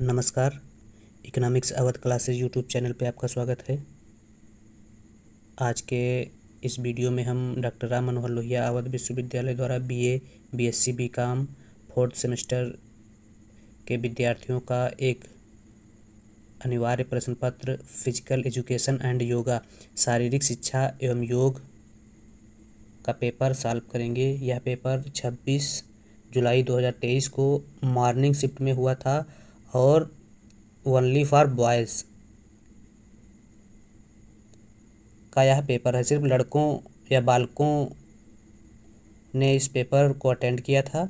नमस्कार। Economics Awadh classes YouTube channel पे आपका स्वागत है। आज के इस वीडियो में हम डॉक्टर राम मनोहर लोहिया अवध विश्वविद्यालय द्वारा BA, BSc, BCom 4th semester के विद्यार्थियों का एक अनिवार्य प्रश्न पत्र फिजिकल एजुकेशन एंड योगा, शारीरिक शिक्षा एवं योग का पेपर सॉल्व करेंगे। यह पेपर 26 जुलाई 2023 को मॉर्निंग शिफ्ट में हुआ था और ओनली फॉर बॉयज़ का यह पेपर है। सिर्फ लड़कों या बालकों ने इस पेपर को अटेंड किया था।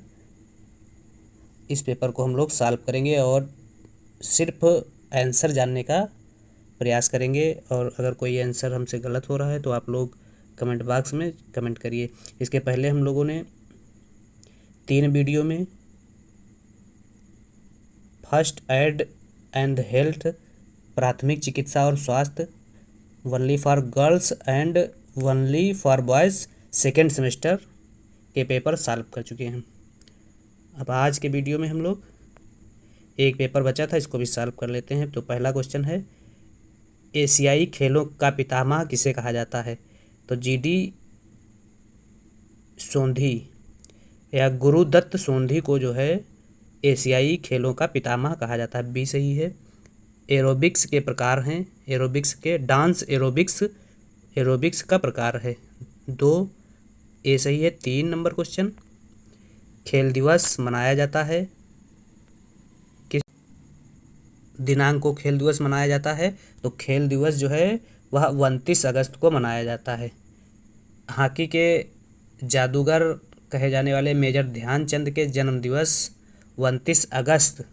इस पेपर को हम लोग सॉल्व करेंगे और सिर्फ आंसर जानने का प्रयास करेंगे। और अगर कोई आंसर हमसे गलत हो रहा है तो आप लोग कमेंट बॉक्स में कमेंट करिए। इसके पहले हम लोगों ने 3 वीडियो में फर्स्ट एड एंड हेल्थ, प्राथमिक चिकित्सा और स्वास्थ्य, only for girls and only for boys second semester के पेपर सॉल्व कर चुके हैं। अब आज के वीडियो में हम लोग एक पेपर बचा था, इसको भी सॉल्व कर लेते हैं। तो पहला क्वेश्चन है, एशियाई खेलों का पितामह किसे कहा जाता है? तो जीडी सोंधी या गुरुदत्त सोंधी को जो है एशियाई खेलों का पितामह कहा जाता है। बी सही है। एरोबिक्स के प्रकार हैं, एरोबिक्स के डांस एरोबिक्स का प्रकार है। 2 ए सही है। 3 नंबर क्वेश्चन, खेल दिवस मनाया जाता है किस दिनांक को खेल दिवस मनाया जाता है? तो खेल दिवस जो है वह 29 अगस्त को मनाया जाता है। हॉकी के जादूगर कहे जाने वाले मेजर ध्यानचंद के जन्म दिवस 29 अगस्त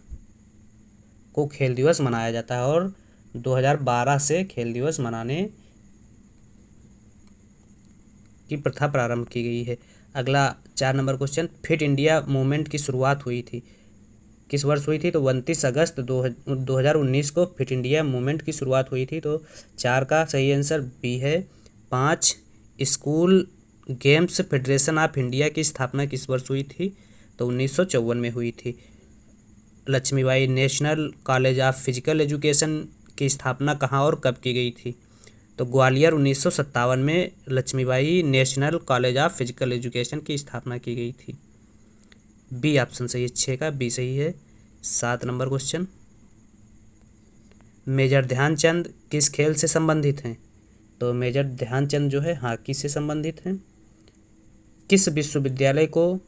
को खेल दिवस मनाया जाता है और 2012 से खेल दिवस मनाने की प्रथा प्रारंभ की गई है। अगला 4 number question, fit India movement की शुरुआत हुई थी किस वर्ष हुई थी? तो 29 अगस्त 2019 को फिट इंडिया मूवमेंट की शुरुआत हुई थी। तो 4 का सही आंसर बी है। 5, school games federation of India की स्थापना किस वर्ष हुई थी? तो 1954 में हुई थी। Laxmibai national college of physical education की स्थापना कहाँ और कब की गई थी? तो ग्वालियर 1957 में Laxmibai national college of physical education की स्थापना की गई थी। बी ऑप्शन सही है। 6 का बी सही है। 7 नंबर क्वेश्चन, मेजर ध्यानचंद किस खेल से संबंधित हैं? तो मेजर ध्यानचंद जो है हॉकी से संबंधित हैं। किस विश्वविद्यालय को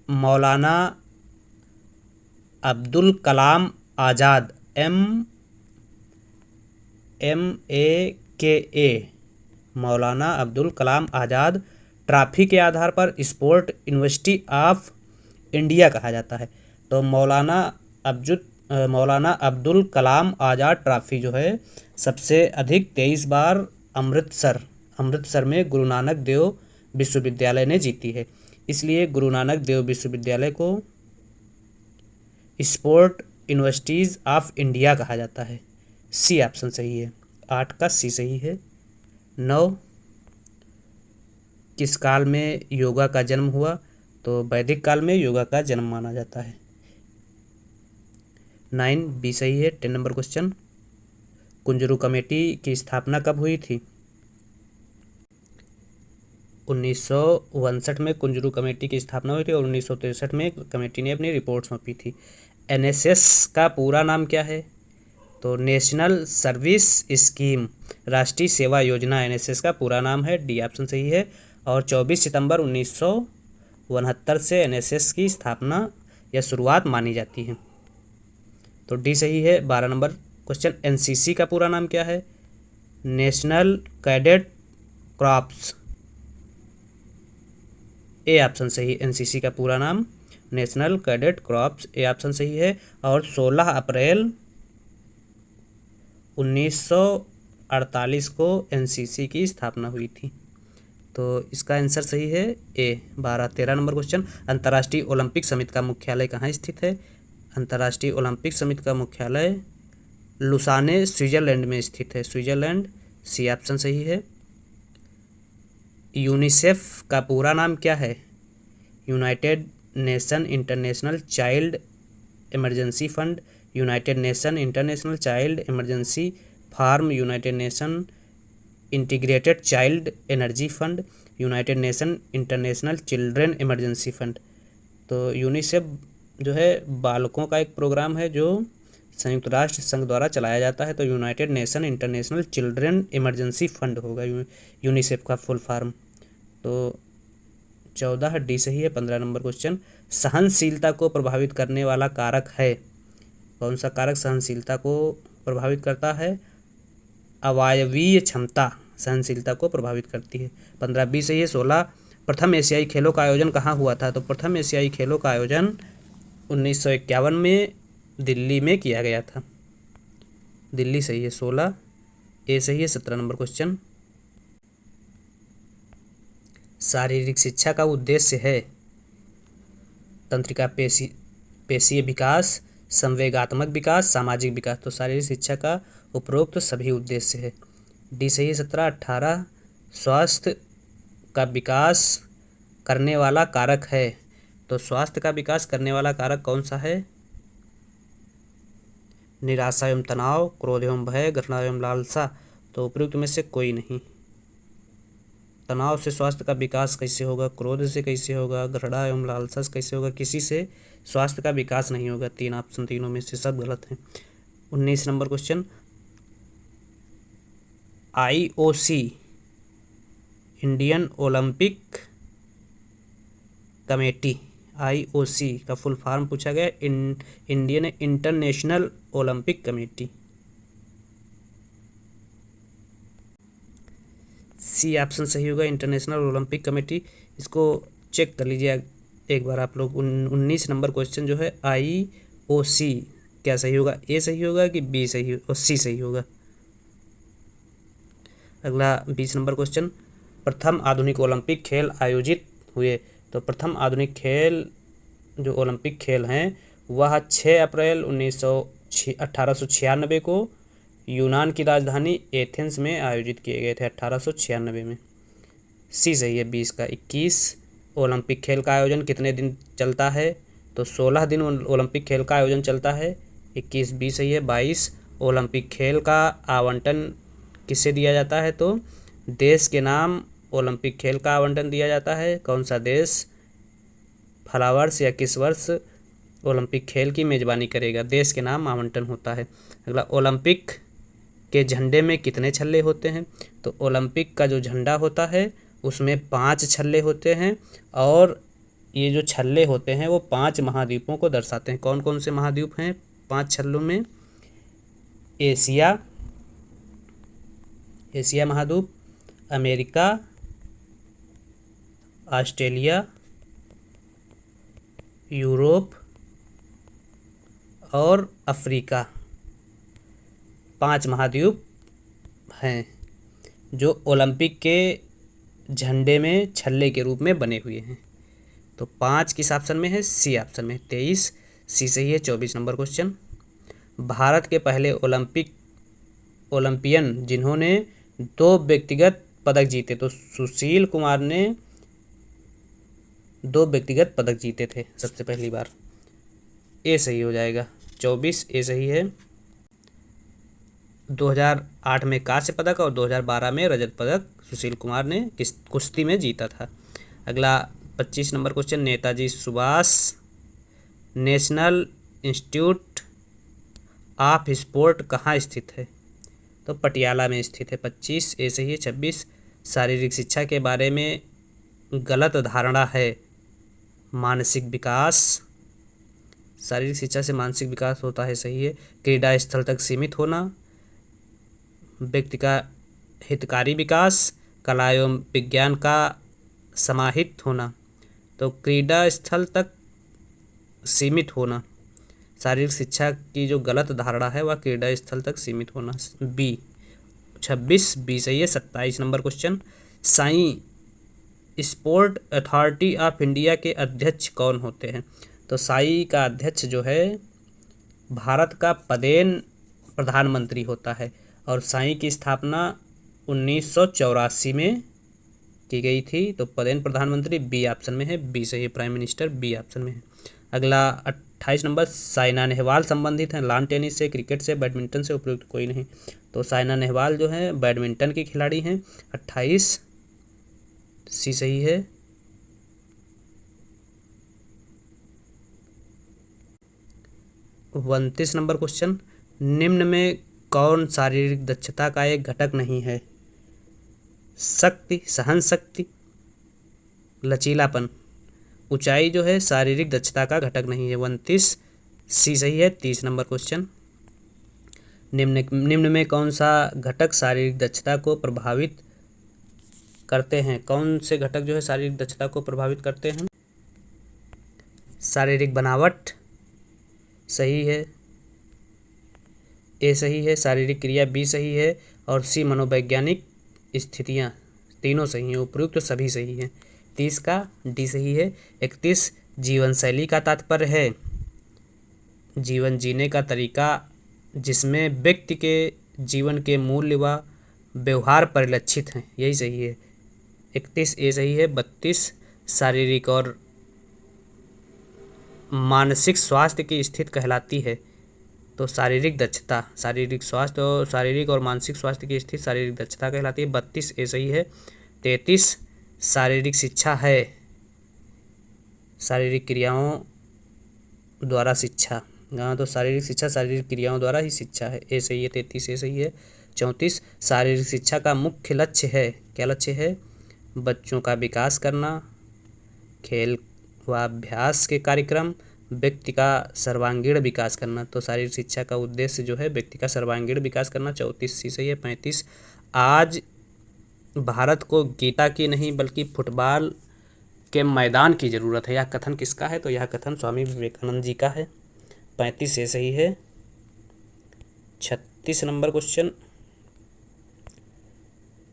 मौलाना अब्दुल कलाम आज़ाद MAKA मौलाना अब्दुल कलाम आज़ाद ट्रॉफी के आधार पर स्पोर्ट यूनिवर्सिटी ऑफ इंडिया कहा जाता है? तो मौलाना अब्दुल कलाम आज़ाद ट्रॉफी जो है सबसे अधिक 23 बार अमृतसर में गुरु नानक देव विश्वविद्यालय ने जीती है। इसलिए गुरु नानक देव विश्वविद्यालय को स्पोर्ट यूनिवर्सिटीज़ ऑफ इंडिया कहा जाता है। सी ऑप्शन सही है। 8 का सी सही है। 9, किस काल में योगा का जन्म हुआ? तो वैदिक काल में योगा का जन्म माना जाता है। 9 बी सही है। 10 नंबर क्वेश्चन, कुंजरू कमेटी की स्थापना कब हुई थी? 1962 में कुंजरू कमेटी की स्थापना हुई थी और 1963 में कमेटी ने अपनी रिपोर्ट सौंपी थी। एनएसएस का पूरा नाम क्या है? तो नेशनल सर्विस स्कीम, राष्ट्रीय सेवा योजना एनएसएस का पूरा नाम है। डी ऑप्शन सही है। और 24 सितंबर 1969 से एनएसएस की स्थापना या शुरुआत मानी जाती है। तो डी सही है। 12 नंबर क्वेश्चन, एनसीसी का पूरा नाम क्या है? National cadet crops. A option सही। एनसीसी का पूरा नाम national cadet crops, A option सही है। और 16 अप्रैल 1948 को एनसीसी की स्थापना हुई थी। तो इसका आंसर सही है ए। 13 नंबर क्वेश्चन, अंतर्राष्ट्रीय ओलंपिक समिति का मुख्यालय कहाँ स्थित है? अंतर्राष्ट्रीय ओलंपिक समिति का मुख्यालय लुसाने स्विट्जरलैंड में स्थित है। स्विट्जरलैंड, सी ऑप्शन सही है। यूनिसेफ का पूरा नाम क्या है? United Nation International Child Emergency Fund, United Nation International Child Emergency Farm, United Nation Integrated Child Energy Fund, United Nation International Children Emergency Fund. तो यूनिसेफ जो है बालकों का एक प्रोग्राम है जो संयुक्त राष्ट्र संघ द्वारा चलाया जाता है। तो United Nation International Children Emergency fund होगा यूनिसेफ का फुल फॉर्म। तो 14 डी सही है। 15 नंबर क्वेश्चन, सहनशीलता को प्रभावित करने वाला कारक है। कौन सा कारक सहनशीलता को प्रभावित करता है? अवायवीय क्षमता सहनशीलता को प्रभावित करती है। 15 बी सही है। 16, प्रथम एशियाई खेलों का आयोजन कहाँ हुआ था? तो प्रथम एशियाई खेलों का आयोजन 1951 में दिल्ली में किया गया था। दिल्ली सही है। 16 ए सही है। 17 नंबर क्वेश्चन, शारीरिक शिक्षा का उद्देश्य है तंत्रिका पेशीय विकास, संवेगात्मक विकास, सामाजिक विकास। तो शारीरिक शिक्षा का उपरोक्त सभी उद्देश्य है। डी सही है। 17। 18, स्वास्थ्य का विकास करने वाला कारक है। तो स्वास्थ्य का विकास करने वाला कारक कौन सा है? निराशा एवं तनाव, क्रोध एवं भय, घृणा एवं लालसा। तो उपयुक्त में से कोई नहीं। तनाव से स्वास्थ्य का विकास कैसे होगा? क्रोध से कैसे होगा? घृणा एवं लालसा से कैसे होगा? किसी से स्वास्थ्य का विकास नहीं होगा। 3 ऑप्शन, तीनों में से सब गलत हैं। 19 number question, IOC Indian Olympic Committee, IOC का फुल फॉर्म पूछा गया, Indian International Olympic Committee. C option सही होगा, इंटरनेशनल ओलंपिक कमेटी। इसको चेक कर लीजिए एक बार आप लोग। 19 नंबर क्वेश्चन जो है IOC, क्या सही होगा? ए सही होगा कि बी सही और सी सही होगा? अगला 20 नंबर क्वेश्चन, प्रथम आधुनिक ओलंपिक खेल आयोजित हुए। तो प्रथम आधुनिक खेल जो ओलंपिक खेल हैं वह 6 अप्रैल 1896 को यूनान की राजधानी एथेंस में आयोजित किए गए थे। 1896 में। सी सही है 20 का। 21, ओलंपिक खेल का आयोजन कितने दिन चलता है? तो 16 दिन ओलंपिक खेल का आयोजन चलता है। 21 बी सही है। 22, ओलंपिक खेल का आवंटन किससे दिया जाता है? तो देश के नाम ओलंपिक खेल का आवंटन दिया जाता है। कौन सा देश फला वर्ष या किस वर्ष ओलंपिक खेल की मेजबानी करेगा? देश के नाम आवंटन होता है। अगला, ओलंपिक के झंडे में कितने छल्ले होते हैं? तो ओलंपिक का जो झंडा होता है उसमें 5 छल्ले होते हैं और ये जो छल्ले होते हैं वो 5 महाद्वीपों को दर्शाते हैं। कौन कौन से महाद्वीप हैं 5 छल्लों में? एशिया महाद्वीप, अमेरिका, ऑस्ट्रेलिया, यूरोप और अफ्रीका। 5 महाद्वीप हैं जो ओलंपिक के झंडे में छल्ले के रूप में बने हुए हैं। तो 5 किस ऑप्शन में है? सी ऑप्शन में। 23 सी सही है। 24 नंबर क्वेश्चन, भारत के पहले ओलंपियन जिन्होंने 2 व्यक्तिगत पदक जीते। तो सुशील कुमार ने 2 व्यक्तिगत पदक जीते थे सबसे पहली बार। ए सही हो जाएगा। 24 ए सही है। 2008 में कांस्य पदक और 2012 में रजत पदक सुशील कुमार ने कुश्ती में जीता था। अगला 25 number question, Netaji Subhash national institute of sport कहाँ स्थित है? तो पटियाला में स्थित है। 25 ए सही है। 26, शारीरिक शिक्षा के बारे में गलत धारणा है मानसिक विकास। शारीरिक शिक्षा से मानसिक विकास होता है, सही है। क्रीड़ा स्थल तक सीमित होना, व्यक्ति का हितकारी विकास, कला एवं विज्ञान का समाहित होना। तो क्रीड़ा स्थल तक सीमित होना, शारीरिक शिक्षा की जो गलत धारणा है वह क्रीड़ा स्थल तक सीमित होना। बी 26 बी सही है। 27 number question, Sai sport authority of India के अध्यक्ष कौन होते हैं? तो साई का अध्यक्ष जो है भारत का पदेन प्रधानमंत्री होता है और साई की स्थापना 1984 में की गई थी। तो पदेन प्रधानमंत्री बी ऑप्शन में है। बी सही है। प्राइम मिनिस्टर बी ऑप्शन में है। अगला 28 नंबर, साइना नेहवाल संबंधित हैं लॉन टेनिस से, क्रिकेट से, बैडमिंटन से, उपयुक्त कोई नहीं। तो साइना नेहवाल जो है बैडमिंटन की खिलाड़ी हैं। 28 सी सही है। 29 नंबर क्वेश्चन, निम्न में कौन शारीरिक दक्षता का एक घटक नहीं है? शक्ति, सहन शक्ति, लचीलापन। ऊंचाई जो है शारीरिक दक्षता का घटक नहीं है। 29 सी सही है। 30 नंबर क्वेश्चन, निम्न में कौन सा घटक शारीरिक दक्षता को प्रभावित करते हैं? कौन से घटक जो है शारीरिक दक्षता को प्रभावित करते हैं? शारीरिक बनावट सही है, ए सही है। शारीरिक क्रिया बी सही है। और सी मनोवैज्ञानिक स्थितियाँ, तीनों सही हैं। उपयुक्त सभी सही हैं। 30 का डी सही है। 31 जीवन शैली का तात्पर्य है जीवन जीने का तरीका जिसमें व्यक्ति के जीवन के मूल्य व व्यवहार परिलक्षित हैं, यही सही है। 31 ए सही है। 32 शारीरिक और मानसिक स्वास्थ्य की स्थिति कहलाती है। तो शारीरिक दक्षता, शारीरिक स्वास्थ्य और शारीरिक और मानसिक स्वास्थ्य की स्थिति शारीरिक दक्षता कहलाती है। 32 ए सही है। 33 शारीरिक शिक्षा है, शारीरिक क्रियाओं द्वारा शिक्षा। हाँ, तो शारीरिक शिक्षा शारीरिक क्रियाओं द्वारा ही शिक्षा है, ए सही है। 33 ए सही है। 34 शारीरिक शिक्षा का मुख्य लक्ष्य है, क्या लक्ष्य है? बच्चों का विकास करना, खेल व अभ्यास के कार्यक्रम, व्यक्ति का सर्वांगीण विकास करना। तो शारीरिक शिक्षा का उद्देश्य जो है व्यक्ति का सर्वांगीण विकास करना। 34 सी सही है। 35 आज भारत को गीता की नहीं बल्कि फुटबॉल के मैदान की ज़रूरत है। यह कथन किसका है? तो यह कथन स्वामी विवेकानंद जी का है। 35 ये सही है। 36 नंबर क्वेश्चन,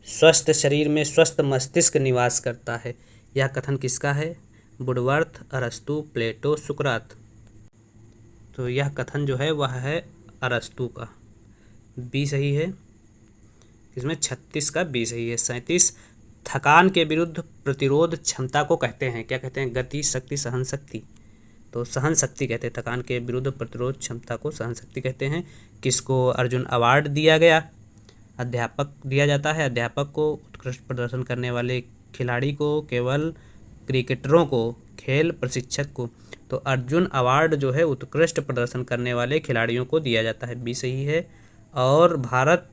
स्वस्थ शरीर में स्वस्थ मस्तिष्क निवास करता है। यह कथन किसका है? वुडवर्थ, अरस्तु, प्लेटो, सुकरात। तो यह कथन जो है वह है अरस्तु का, बी सही है। इसमें 36 का बी सही है। 37 थकान के विरुद्ध प्रतिरोध क्षमता को कहते हैं, क्या कहते हैं? गति, शक्ति, सहन शक्ति। तो सहन शक्ति कहते हैं, थकान के विरुद्ध प्रतिरोध क्षमता को सहन शक्ति कहते हैं। किसको अर्जुन अवार्ड दिया गया? अध्यापक दिया जाता है। अध्यापक को, उत्कृष्ट प्रदर्शन करने वाले खिलाड़ी को, केवल क्रिकेटरों को, खेल प्रशिक्षक को। तो अर्जुन अवार्ड जो है उत्कृष्ट प्रदर्शन करने वाले खिलाड़ियों को दिया जाता है, बी सही है। और भारत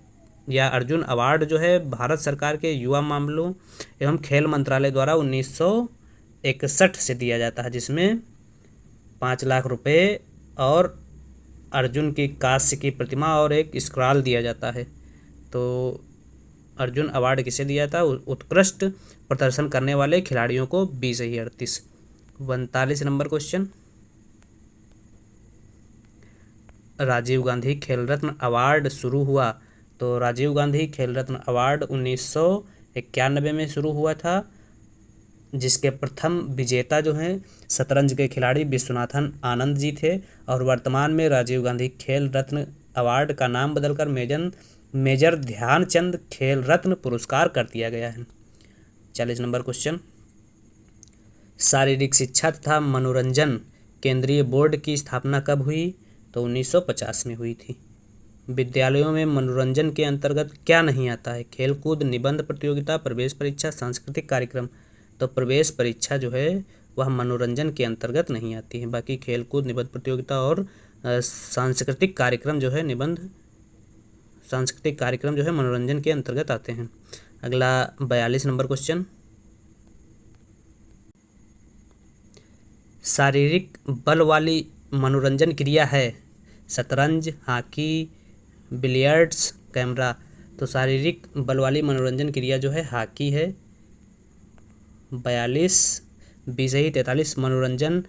या अर्जुन अवार्ड जो है भारत सरकार के युवा मामलों एवं खेल मंत्रालय द्वारा 1961 से दिया जाता है, जिसमें 5 लाख रुपए और अर्जुन की कांस्य की प्रतिमा और एक स्क्रॉल दिया जाता है। तो अर्जुन अवार्ड किसे दिया था? उत्कृष्ट प्रदर्शन करने वाले खिलाड़ियों को, बी सही है। 39 नंबर क्वेश्चन, राजीव गांधी खेल रत्न अवार्ड शुरू हुआ। तो राजीव गांधी खेल रत्न अवार्ड 1991 में शुरू हुआ था, जिसके प्रथम विजेता जो हैं शतरंज के खिलाड़ी विश्वनाथन आनंद जी थे। और वर्तमान में राजीव गांधी खेल रत्न अवार्ड का नाम बदलकर मेजर ध्यानचंद खेल रत्न पुरस्कार कर दिया गया है। 40 नंबर क्वेश्चन, शारीरिक शिक्षा तथा मनोरंजन केंद्रीय बोर्ड की स्थापना कब हुई? तो 1950 में हुई थी। विद्यालयों में मनोरंजन के अंतर्गत क्या नहीं आता है? खेलकूद, निबंध प्रतियोगिता, प्रवेश परीक्षा, सांस्कृतिक कार्यक्रम। तो प्रवेश परीक्षा जो है वह मनोरंजन के अंतर्गत नहीं आती है। बाकी खेलकूद, निबंध प्रतियोगिता और सांस्कृतिक कार्यक्रम जो है सांस्कृतिक कार्यक्रम जो है मनोरंजन के अंतर्गत आते हैं। अगला 42 नंबर क्वेश्चन, शारीरिक बल वाली मनोरंजन क्रिया है शतरंज, हॉकी, बिलियर्ड्स, कैमरा। तो शारीरिक बल वाली मनोरंजन क्रिया जो है हॉकी है, 42 बी सही। 43 मनोरंजन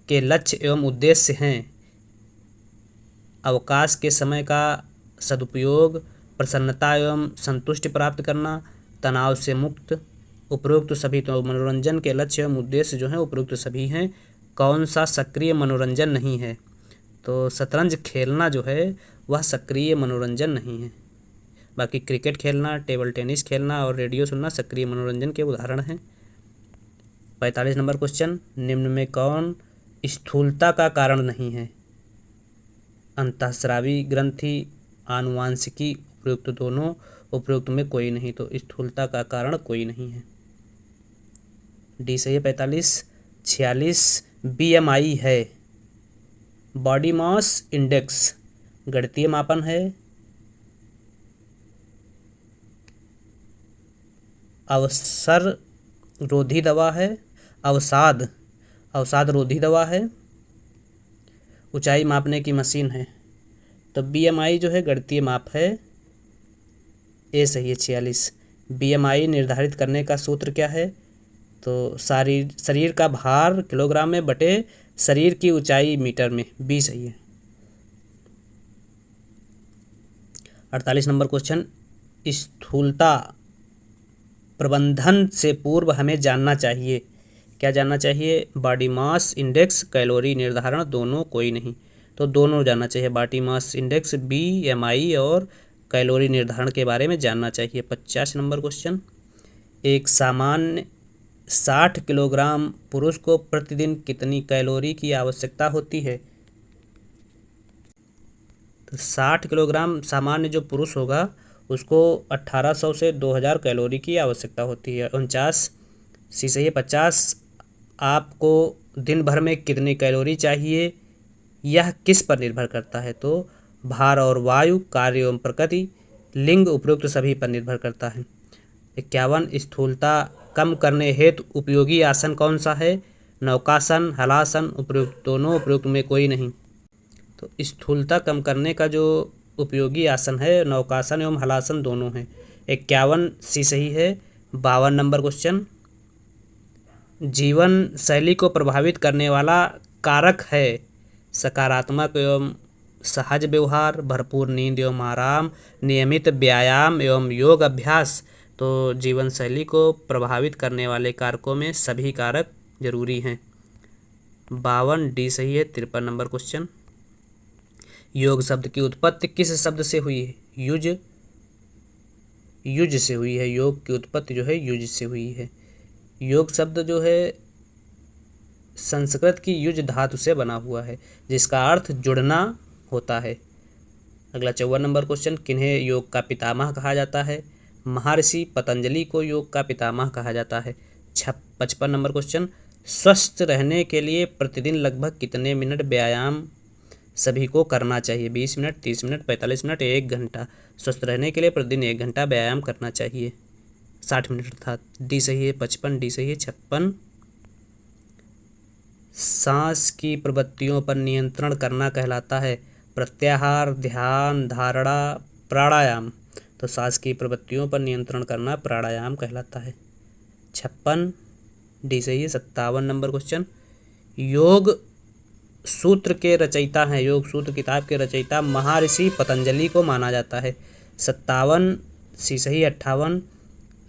के लक्ष्य एवं उद्देश्य हैं अवकाश के समय का सदुपयोग, प्रसन्नता एवं संतुष्टि प्राप्त करना, तनाव से मुक्त। उपरोक्त सभी, तो मनोरंजन के लक्ष्य एवं उद्देश्य जो हैं उपरोक्त सभी हैं। कौन सा सक्रिय मनोरंजन नहीं है? तो शतरंज खेलना जो है वह सक्रिय मनोरंजन नहीं है। बाकी क्रिकेट खेलना, टेबल टेनिस खेलना और रेडियो सुनना सक्रिय मनोरंजन के उदाहरण हैं। 45 नंबर क्वेश्चन, निम्न में कौन स्थूलता का कारण नहीं है। अंतःस्रावी ग्रंथि, आनुवांशिकी, उपयुक्त दोनों, उपयुक्त में कोई नहीं, तो स्थूलता का कारण कोई नहीं है। डी सही है 45। 46 BMI है, बॉडी मास इंडेक्स, गणितीय मापन है, अवसर रोधी दवा है, अवसाद रोधी दवा है, ऊंचाई मापने की मशीन है। तो BMI जो है गणितीय माप है, ए सही है 46। BMI निर्धारित करने का सूत्र क्या है? तो शरीर का भार किलोग्राम में बटे शरीर की ऊंचाई मीटर में, बी सही है। 48 नंबर क्वेश्चन, स्थूलता प्रबंधन से पूर्व हमें जानना चाहिए, क्या जानना चाहिए? बॉडी मास इंडेक्स, कैलोरी निर्धारण, दोनों कोई नहीं, तो दोनों जानना चाहिए। बॉडी मास इंडेक्स, BMI और कैलोरी निर्धारण के बारे में जानना चाहिए। 50 नंबर क्वेश्चन, एक सामान्य 60 किलोग्राम पुरुष को प्रतिदिन कितनी कैलोरी की आवश्यकता होती है? तो 60 किलोग्राम सामान्य जो पुरुष होगा उसको 1800 से 2000 कैलोरी की आवश्यकता होती है। 49 सी सही है। 50 आपको दिन भर में कितनी कैलोरी चाहिए, यह किस पर निर्भर करता है? तो भार और वायु, कार्य एवं प्रकृति, लिंग, उपयुक्त सभी पर निर्भर करता है। 51 स्थूलता कम करने हेतु उपयोगी आसन कौन सा है? नौकासन, हलासन, उपयुक्त दोनों, उपयुक्त में कोई नहीं, तो स्थूलता कम करने का जो उपयोगी आसन है नौकासन एवं हलासन दोनों हैं। 51 सी सही है। 52 नंबर क्वेश्चन, जीवन शैली को प्रभावित करने वाला कारक है सकारात्मक एवं सहज व्यवहार, भरपूर नींद एवं आराम, नियमित व्यायाम एवं योग अभ्यास। तो जीवन शैली को प्रभावित करने वाले कारकों में सभी कारक जरूरी हैं। 52 डी सही है। 53 नंबर क्वेश्चन, योग शब्द की उत्पत्ति किस शब्द से हुई है? युज से हुई है। योग की उत्पत्ति जो है युज से हुई है। योग शब्द जो है संस्कृत की युज धातु से बना हुआ है जिसका अर्थ जुड़ना होता है। अगला 54 नंबर क्वेश्चन, किन्हें योग का पितामह कहा जाता है? महर्षि पतंजलि को योग का पितामह कहा जाता है। 55 नंबर क्वेश्चन, स्वस्थ रहने के लिए प्रतिदिन लगभग कितने मिनट व्यायाम सभी को करना चाहिए? 20 मिनट, 30 मिनट, 45 मिनट, 1 घंटा। स्वस्थ रहने के लिए प्रतिदिन 1 घंटा व्यायाम करना चाहिए, 60 मिनट अर्थात। डी सही है 55, डी सही है 56। सांस की प्रवृत्तियों पर नियंत्रण करना कहलाता है प्रत्याहार, ध्यान, धारणा, प्राणायाम। तो सांस की प्रवृत्तियों पर नियंत्रण करना प्राणायाम कहलाता है। 56 डी सही है। 57 नंबर क्वेश्चन, योग सूत्र के रचयिता हैं, योग सूत्र किताब के रचयिता महर्षि पतंजलि को माना जाता है। 57 सी सही। 58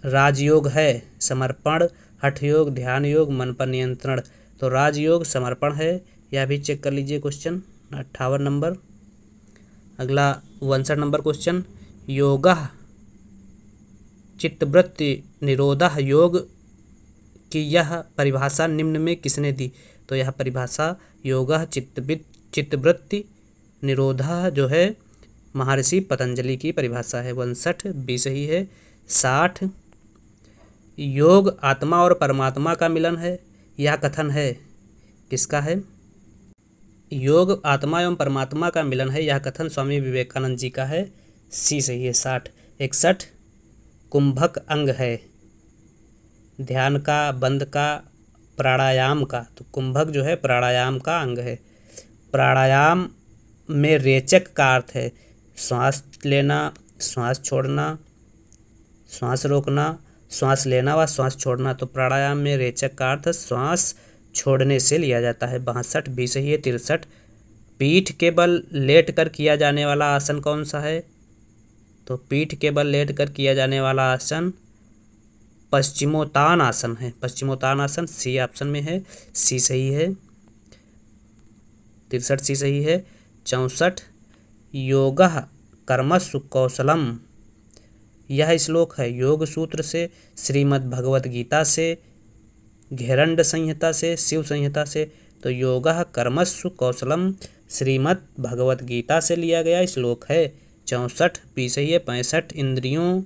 राजयोग है समर्पण, हठ योग, ध्यान योग, मन पर नियंत्रण। तो राजयोग समर्पण है, यह भी चेक कर लीजिए क्वेश्चन 58 नंबर। अगला 59 नंबर क्वेश्चन, योगः चित्तवृत्ति निरोधः योग की यह परिभाषा निम्न में किसने दी? तो यह परिभाषा योगः चित्तवृत्ति निरोधः जो है महर्षि पतंजलि की परिभाषा है। 59 बी सही है। 60 योग आत्मा और परमात्मा का मिलन है, यह कथन है किसका है? योग आत्मा एवं परमात्मा का मिलन है, यह कथन स्वामी विवेकानंद जी का है। सी सही है। 60 61 कुंभक अंग है ध्यान का, बंद का, प्राणायाम का। तो कुंभक जो है प्राणायाम का अंग है। प्राणायाम में रेचक का अर्थ है श्वास लेना, श्वास छोड़ना, श्वास रोकना, श्वास लेना व श्वास छोड़ना। तो प्राणायाम में रेचक का अर्थ श्वास छोड़ने से लिया जाता है। 62 भी सही है। 63 पीठ के बल लेट कर किया जाने वाला आसन कौन सा है? तो पीठ के बल लेट कर किया जाने वाला आसन पश्चिमोत्तान आसन है। पश्चिमोत्तान आसन सी ऑप्शन में है, सी सही है। 63 सी सही है। 64 योगः कर्मसु कौशलम, यह श्लोक है योग सूत्र से, श्रीमद् भगवत गीता से, घेरंड संहिता से, शिव संहिता से। तो योगः कर्मसु कौशलम श्रीमद् भगवत गीता से लिया गया श्लोक है। 64 बी सही है। 65 इंद्रियों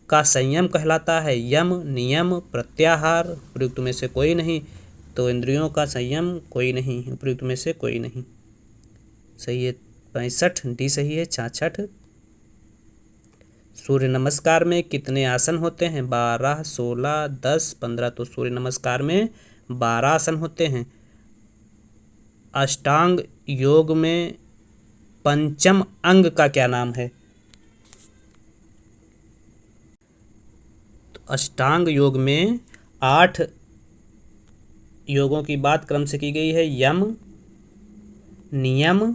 का संयम कहलाता है यम, नियम, प्रत्याहार, उपयुक्त में से कोई नहीं। तो इंद्रियों का संयम कोई नहीं, उपयुक्त में से कोई नहीं। सही है 65 डी सही है। 66 सूर्य नमस्कार में कितने आसन होते हैं? 12, 16, 10, 15। तो सूर्य नमस्कार में 12 आसन होते हैं। अष्टांग योग में पंचम अंग का क्या नाम है? तो अष्टांग योग में 8 योगों की बात क्रम से की गई है। यम, नियम,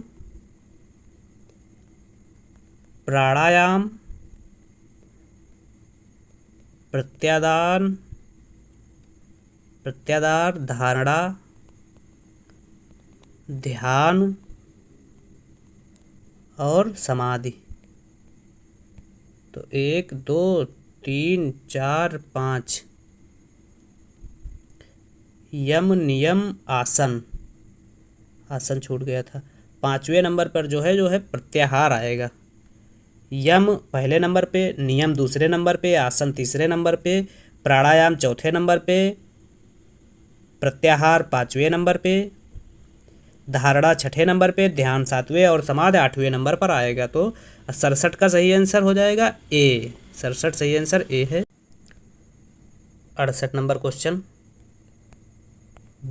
प्राणायाम, प्रत्याहार, धारणा, ध्यान और समाधि। तो 1, 2, 3, 4, 5 यम, नियम, आसन छूट गया था। 5वें नंबर पर जो है प्रत्याहार आएगा। यम पहले नंबर पे, नियम दूसरे नंबर पे, आसन तीसरे नंबर पे, प्राणायाम चौथे नंबर पे, प्रत्याहार 5वें नंबर पे, धारणा 6ठे नंबर पे, ध्यान 7वें और समाधि 8वें नंबर पर आएगा। तो 67 का सही आंसर हो जाएगा ए। 67 सही आंसर ए है। 68 नंबर क्वेश्चन,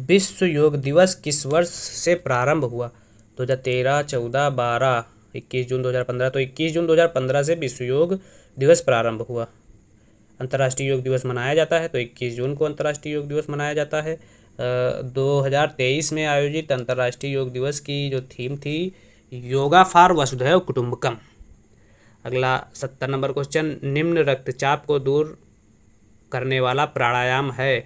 विश्व योग दिवस किस वर्ष से प्रारंभ हुआ? 2013, 14, 12, 21 जून 2015। तो 21 जून 2015 से विश्व योग दिवस प्रारंभ हुआ। अंतर्राष्ट्रीय योग दिवस मनाया जाता है तो 21 जून को अंतर्राष्ट्रीय योग दिवस मनाया जाता है। 2023 में आयोजित अंतर्राष्ट्रीय योग दिवस की जो थीम थी योगा फॉर वसुधैव कुटुंबकम। अगला 70 नंबर क्वेश्चन, निम्न रक्तचाप को दूर करने वाला प्राणायाम है?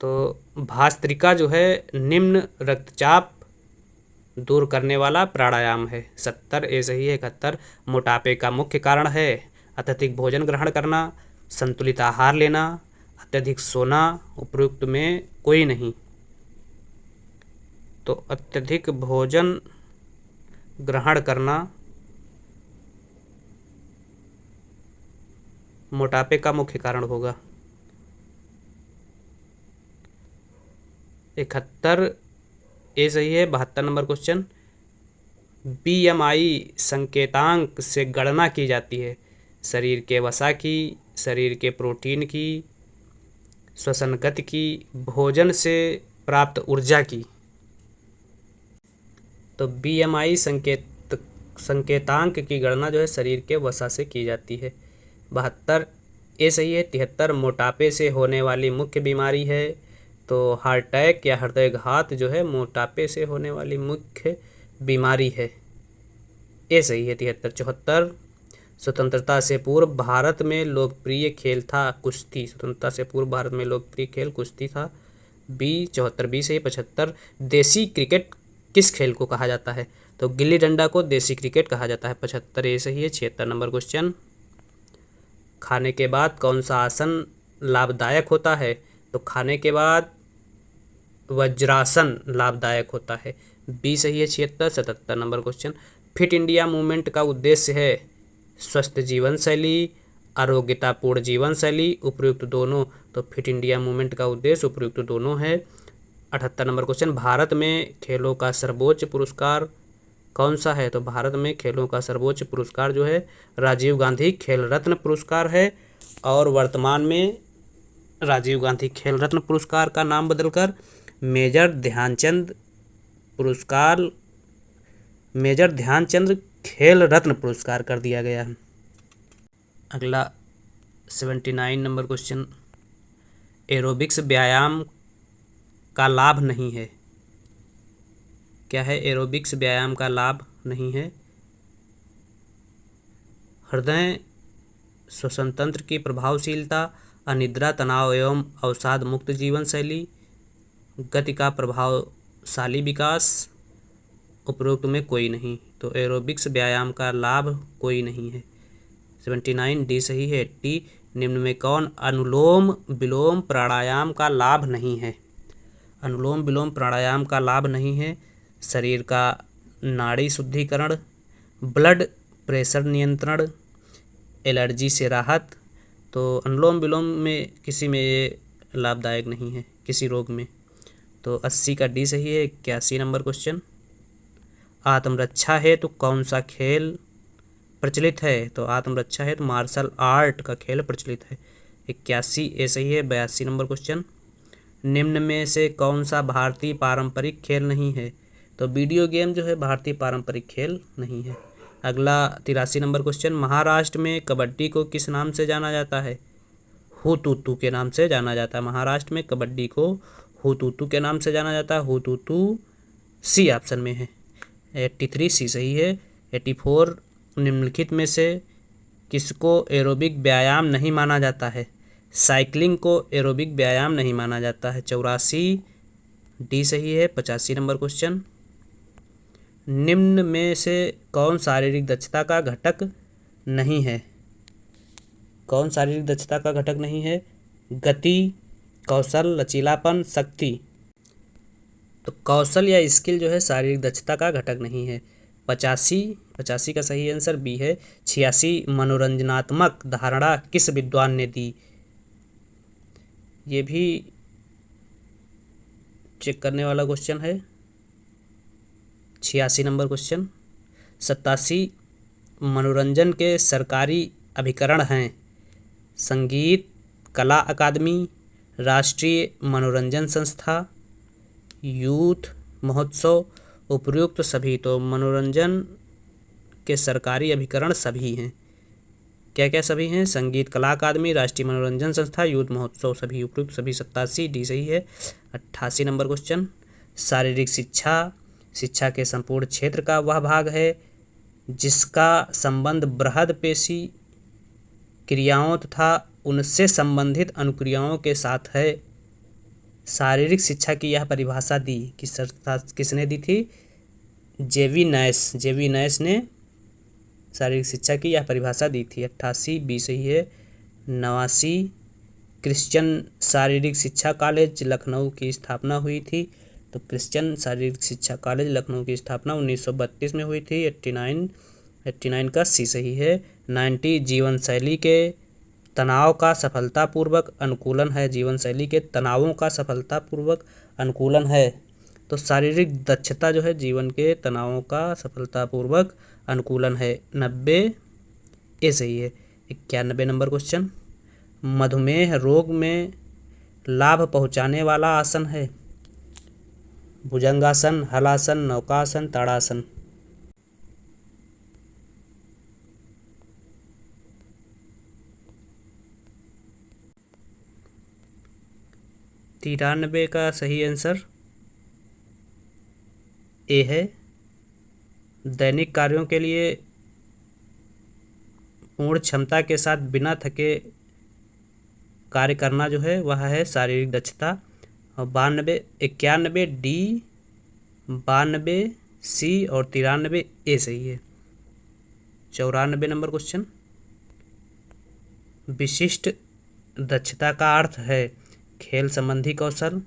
तो भास्त्रिका जो है निम्न रक्तचाप दूर करने वाला प्राणायाम है। 70 ए सही है। 71 मोटापे का मुख्य कारण है? अत्यधिक भोजन ग्रहण करना, संतुलित आहार लेना, अत्यधिक सोना, उपयुक्त में कोई नहीं। तो अत्यधिक भोजन ग्रहण करना मोटापे का मुख्य कारण होगा। 71 ए सही है। 72 नंबर क्वेश्चन, BMI संकेतांक से गणना की जाती है? शरीर के वसा की, शरीर के प्रोटीन की, श्वसन गति की, भोजन से प्राप्त ऊर्जा की। तो BMI संकेतांक की गणना जो है शरीर के वसा से की जाती है। 72 ए सही है। 73 मोटापे से होने वाली मुख्य बीमारी है? तो हार्ट अटैक या हृदयघात जो है मोटापे से होने वाली मुख्य बीमारी है। ए सही है। 73 74 स्वतंत्रता से पूर्व भारत में लोकप्रिय खेल था कुश्ती? स्वतंत्रता से पूर्व भारत में लोकप्रिय खेल कुश्ती था। बी 74 बी सही। 75 देसी क्रिकेट किस खेल को कहा जाता है? तो गिल्ली डंडा को देसी क्रिकेट कहा जाता है। 75 ए सही है। 76 नंबर क्वेश्चन, खाने के बाद कौन सा आसन लाभदायक होता है? तो खाने के बाद वज्रासन लाभदायक होता है। बी सही है। 76 77 number question, fit India movement का उद्देश्य है? स्वस्थ जीवन शैली, आरोग्यतापूर्ण जीवन शैली, उपयुक्त दोनों। तो फिट इंडिया मूवमेंट का उद्देश्य उपयुक्त दोनों है। 78 नंबर क्वेश्चन, भारत में खेलों का सर्वोच्च पुरस्कार कौन सा है? तो भारत में खेलों का सर्वोच्च पुरस्कार जो है राजीव गांधी खेल रत्न पुरस्कार है। और वर्तमान में राजीव गांधी खेल रत्न पुरस्कार का नाम बदलकर मेजर ध्यानचंद खेल रत्न पुरस्कार कर दिया गया है। अगला 79 नंबर क्वेश्चन, एरोबिक्स व्यायाम का लाभ नहीं है? क्या है एरोबिक्स व्यायाम का लाभ नहीं है? हृदय, श्वसन तंत्र की प्रभावशीलता, अनिद्रा, तनाव एवं अवसाद मुक्त जीवन शैली, गति का प्रभावशाली विकास, उपरोक्त में कोई नहीं। तो एरोबिक्स व्यायाम का लाभ कोई नहीं है। 79 डी सही है। 80 निम्न में कौन अनुलोम विलोम प्राणायाम का लाभ नहीं है? अनुलोम विलोम प्राणायाम का लाभ नहीं है। शरीर का नाड़ी शुद्धिकरण, ब्लड प्रेशर नियंत्रण, एलर्जी से राहत। तो अनुलोम विलोम में किसी में ये लाभदायक नहीं है, किसी रोग में। तो 80 का डी सही है। 81 नंबर क्वेश्चन, आत्मरक्षा है तो कौन सा खेल प्रचलित है? तो आत्मरक्षा है तो मार्शल आर्ट का खेल प्रचलित है। 81 ए सही है। 82 नंबर क्वेश्चन, निम्न में से कौन सा भारतीय पारंपरिक खेल नहीं है? तो वीडियो गेम जो है भारतीय पारंपरिक खेल नहीं है। अगला 83 नंबर क्वेश्चन, महाराष्ट्र में कबड्डी को किस नाम से जाना जाता है? हुतुतु के नाम से जाना जाता है। महाराष्ट्र में कबड्डी को हुतुतु के नाम से जाना जाता है। हुतुतु सी ऑप्शन में है। 83 सी सही है। 84, निम्नलिखित में से किसको एरोबिक व्यायाम नहीं माना जाता है? साइकिलिंग को एरोबिक व्यायाम नहीं माना जाता है। 84 डी सही है। 85 नंबर क्वेश्चन, निम्न में से कौन शारीरिक दक्षता का घटक नहीं है? कौन शारीरिक दक्षता का घटक नहीं है? गति, कौशल, लचीलापन, शक्ति। तो कौशल या स्किल जो है शारीरिक दक्षता का घटक नहीं है। 85 का सही आंसर बी है। 86, मनोरंजनात्मक धारणा किस विद्वान ने दी? ये भी चेक करने वाला क्वेश्चन है। 86 नंबर क्वेश्चन, 87, मनोरंजन के सरकारी अभिकरण हैं संगीत कला अकादमी, राष्ट्रीय मनोरंजन संस्था, यूथ महोत्सव, उपयुक्त सभी। तो मनोरंजन के सरकारी अभिकरण सभी हैं। क्या क्या सभी हैं? संगीत कला अकादमी, राष्ट्रीय मनोरंजन संस्था, यूथ महोत्सव सभी, उपयुक्त सभी। 87 डी सही है। 88 नंबर क्वेश्चन, शारीरिक शिक्षा शिक्षा के संपूर्ण क्षेत्र का वह भाग है जिसका संबंध बृहद पेशी क्रियाओं तथा उनसे संबंधित अनुक्रियाओं के साथ है। शारीरिक शिक्षा की यह परिभाषा दी किसने दी थी? जेवी नैश ने शारीरिक शिक्षा की यह परिभाषा दी थी। 88 बी सही है। 89, क्रिश्चियन शारीरिक शिक्षा कॉलेज लखनऊ की स्थापना हुई थी। तो क्रिश्चियन शारीरिक शिक्षा कॉलेज लखनऊ की स्थापना 1932 में हुई थी। 89 का सी सही है। 90, जीवन शैली के तनाव का सफलतापूर्वक अनुकूलन है। जीवन शैली के तनावों का सफलतापूर्वक अनुकूलन है। तो शारीरिक दक्षता जो है जीवन के तनावों का सफलतापूर्वक अनुकूलन है। 90 ए सही है। 91 नंबर क्वेश्चन, मधुमेह रोग में लाभ पहुंचाने वाला आसन है? भुजंगासन, हलासन, नौकासन, ताड़ासन। तिरानबे का सही आंसर ए है। दैनिक कार्यों के लिए पूर्ण क्षमता के साथ बिना थके कार्य करना जो है वह है शारीरिक दक्षता। और 91 डी, 92 सी और 93 ए सही है। 94 नंबर क्वेश्चन, विशिष्ट दक्षता का अर्थ है खेल संबंधी कौशल,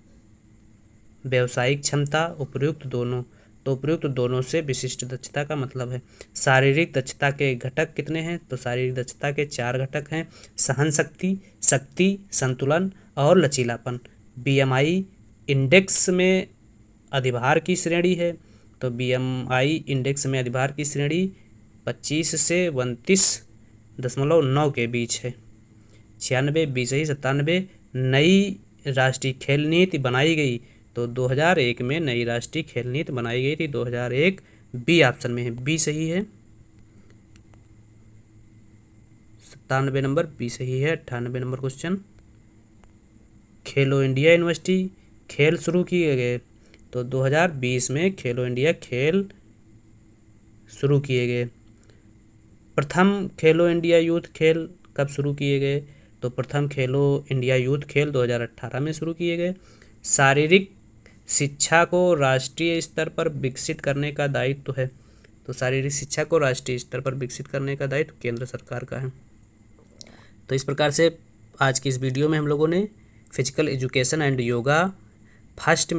व्यावसायिक क्षमता, उपयुक्त दोनों। तो उपयुक्त दोनों से विशिष्ट दक्षता का मतलब है। शारीरिक दक्षता के घटक कितने हैं? तो शारीरिक दक्षता के 4 घटक हैं, सहन शक्ति, शक्ति, संतुलन और लचीलापन। बीएमआई इंडेक्स में अधिभार की श्रेणी है। तो बीएमआई इंडेक्स में अधिभार की श्रेणी 25 से 29.9 के बीच है। 96 बी सही। 97, नई राष्ट्रीय खेल नीति बनाई गई। तो 2001 में नई राष्ट्रीय खेल नीति बनाई गई थी। 2001 बी ऑप्शन में है। बी सही है। 97 नंबर बी सही है। 98 नंबर क्वेश्चन, खेलो इंडिया यूनिवर्सिटी खेल शुरू किए गए। तो 2020 में खेलो इंडिया खेल शुरू किए गए। प्रथम खेलो इंडिया यूथ खेल कब शुरू किए गए? तो प्रथम खेलो इंडिया यूथ खेल 2018 में शुरू किए गए। शारीरिक शिक्षा को राष्ट्रीय स्तर पर विकसित करने का दायित्व है। तो शारीरिक शिक्षा को राष्ट्रीय स्तर पर विकसित करने का दायित्व केंद्र सरकार का है। तो इस प्रकार से आज की इस वीडियो में हम लोगों ने physical education and yoga first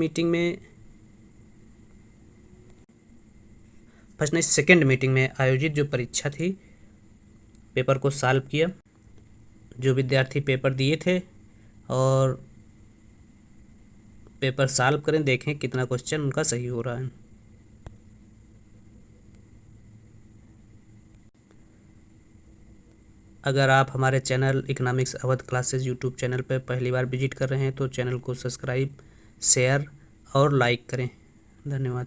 नहीं सेकेंड मीटिंग में आयोजित जो परीक्षा थी पेपर को सॉल्व किया। जो विद्यार्थी पेपर दिए थे और पेपर सॉल्व करें, देखें कितना क्वेश्चन उनका सही हो रहा है। अगर आप हमारे channel economics Awadh classes YouTube channel पर पहली बार विजिट कर रहे हैं तो चैनल को सब्सक्राइब, शेयर और लाइक करें। धन्यवाद।